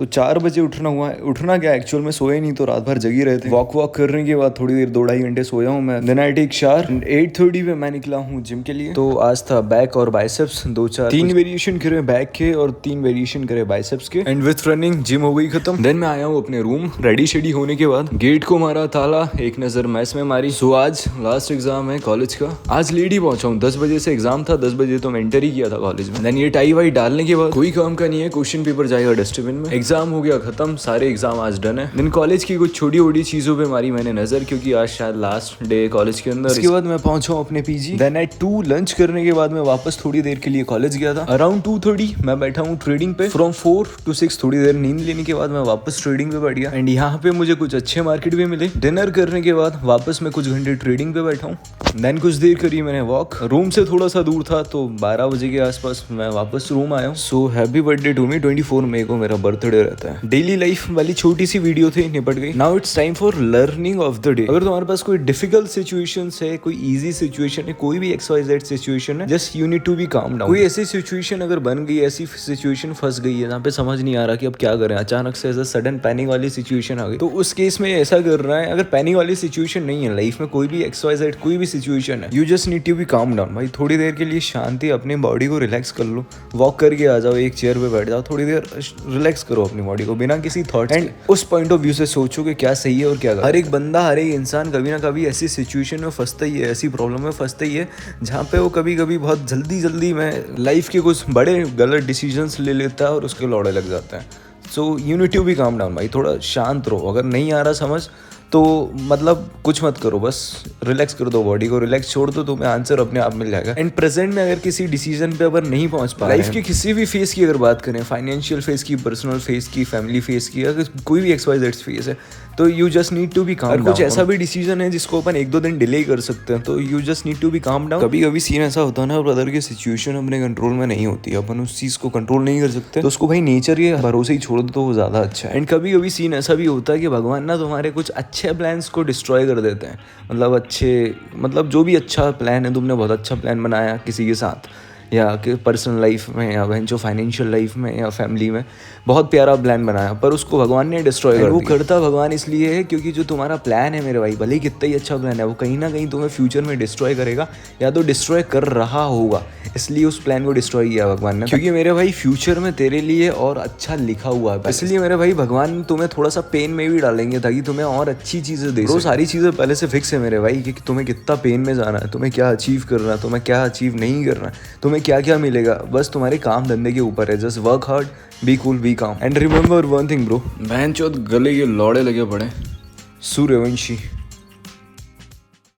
तो 4 बजे उठना हुआ है। उठना क्या, एक्चुअल में सोए नहीं तो रात भर जगी रहे थे। वॉक करने के बाद थोड़ी देर 2-2.5 घंटे सोया हूँ मैं। Then I take shower. 8:30 पे मैं निकला हूँ जिम के लिए। तो आज था बैक और बाइसेप्स, 3 वेरिएशन करे बैक के और 3 वेरिएशन करे बाइसेप्स के। एंड विथ रनिंग जिम हो गई खत्म। देन मैं आया हूँ अपने रूम, रेडी शेडी होने के बाद गेट को मारा ताला, एक नजर मैस में मारी। सो आज लास्ट एग्जाम है कॉलेज का। आज लेट ही पहुंचा हूँ, 10 बजे से एग्जाम था, 10 बजे तो मैं एंटर ही किया था कॉलेज में। देन ये टाई वाई डालने के बाद कोई काम का नहीं है, क्वेश्चन पेपर जाएगा डस्टबिन में। एग्जाम हो गया खत्म, सारे एग्जाम आज डन है। देन कॉलेज की कुछ छोटी छोटी चीजों पे मारी मैंने नजर, क्योंकि आज शायद लास्ट डे कॉलेज के अंदर। इसके बाद मैं पहुंचा हूँ अपने पीजी। देन एट 2 लंच करने के बाद मैं वापस थोड़ी देर के लिए कॉलेज गया था। अराउंड 2:30 मैं बैठा हूँ ट्रेडिंग पे। फ्रॉम 4 to 6 थोड़ी देर नींद लेने के बाद मैं वापस ट्रेडिंग पे बैठ गया। एंड यहाँ पे मुझे कुछ अच्छे मार्केट भी मिले। डिनर करने के बाद वापस मैं कुछ घंटे ट्रेडिंग पे बैठा हूँ। देन कुछ देर करी मैंने वॉक, रूम से थोड़ा सा दूर था तो 12 बजे के आसपास मैं वापस रूम आया हूँ। So happy birthday to me, 24 मई को मेरा बर्थडे रहता है। डेली लाइफ वाली छोटी सी वीडियो थी, निपट गई। Now it's time for learning of the day. अगर तुम्हारे पास कोई डिफिकल्ट सिचुएशन है, कोई इजी सिचुएशन है, कोई भी XYZ सिचुएशन है, just you need to be calm down. कोई ऐसी सिचुएशन अगर बन गई, ऐसी सिचुएशन फंस गई है जहाँ पे समझ नहीं आ रहा कि अब क्या करें, अचानक से ऐसा सडन पैनिक वाली सिचुएशन आ गई, तो उस केस में ऐसा कर रहा है। अगर पैनिक वाली सिचुएशन नहीं है लाइफ में, कोई भी XYZ कोई भी सिचुएशन है, you just need to be calm down. भाई थोड़ी देर के लिए शांति, अपनी बॉडी को रिलैक्स कर लो, वॉक करके आ जाओ, एक चेयर पे बैठ जाओ, थोड़ी देर रिलैक्स करो अपनी बॉडी को बिना किसी थॉट एंड उस पॉइंट ऑफ व्यू से सोचो कि क्या सही है और क्या गलत। हर एक बंदा, हर एक इंसान कभी ना कभी ऐसी सिचुएशन में फंसता ही है, ऐसी प्रॉब्लम में फंसता ही है जहाँ पे वो कभी कभी बहुत जल्दी में लाइफ के कुछ बड़े गलत डिसीजंस ले लेता है और उसके लौड़े लग जाते हैं। So you need to be calm down भाई, थोड़ा शांत रहो। अगर नहीं आ रहा समझ तो मतलब कुछ मत करो, बस रिलैक्स कर दो बॉडी को, रिलैक्स छोड़ दो, तुम्हें आंसर अपने आप मिल जाएगा। एंड प्रेजेंट में अगर किसी डिसीजन पे अगर नहीं पहुंच पा रहे, लाइफ के किसी भी फेस की अगर बात करें, फाइनेंशियल फेस की, पर्सनल फेस की, फैमिली फेस की, अगर कोई भी XYZ फेस है, तो you just need to be calm down. कुछ ऐसा भी डिसीजन है जिसको अपन 1-2 दिन डिले कर सकते हैं, तो you just need to be calm down. कभी कभी सीन ऐसा होता है ना ब्रदर की सिचुएशन अपने कंट्रोल में नहीं होती, अपन उस चीज को कंट्रोल नहीं कर सकते, तो उसको भाई नेचर के भरोसे ही छोड़ दो तो वो ज्यादा अच्छा है। एंड कभी कभी सीन ऐसा भी होता है कि भगवान ना तुम्हारे कुछ अच्छे प्लान्स को डिस्ट्रॉय कर देते हैं। मतलब जो भी अच्छा प्लान है, तुमने बहुत अच्छा प्लान बनाया किसी के साथ, या कि पर्सनल लाइफ में, या जो फाइनेंशियल लाइफ में, या फैमिली में, बहुत प्यारा प्लान बनाया, पर उसको भगवान ने डिस्ट्रॉय कर दिया। वो करता भगवान इसलिए है क्योंकि जो तुम्हारा प्लान है मेरे भाई, भले ही कितना ही अच्छा प्लान है, वो कहीं ना कहीं तुम्हें फ्यूचर में डिस्ट्रॉय करेगा, या तो डिस्ट्रॉय कर रहा होगा। इसलिए उस प्लान को डिस्ट्रॉय किया भगवान ने, क्योंकि मेरे भाई फ्यूचर में तेरे लिए और अच्छा लिखा हुआ है। इसलिए मेरे भाई भगवान तुम्हें थोड़ा सा पेन में भी डालेंगे ताकि तुम्हें और अच्छी चीजें दे। वो सारी चीजें पहले से फिक्स है मेरे भाई कि तुम्हें कितना पेन में जाना है, तुम्हें क्या अचीव करना है, तुम्हें क्या अचीव नहीं करना है, तुम्हें क्या क्या मिलेगा, बस तुम्हारे काम धंधे के ऊपर है। Just work hard, be cool, be calm, and remember one thing bro, बहनचोद गले के लौड़े लगे पड़े। सूर्यवंशी।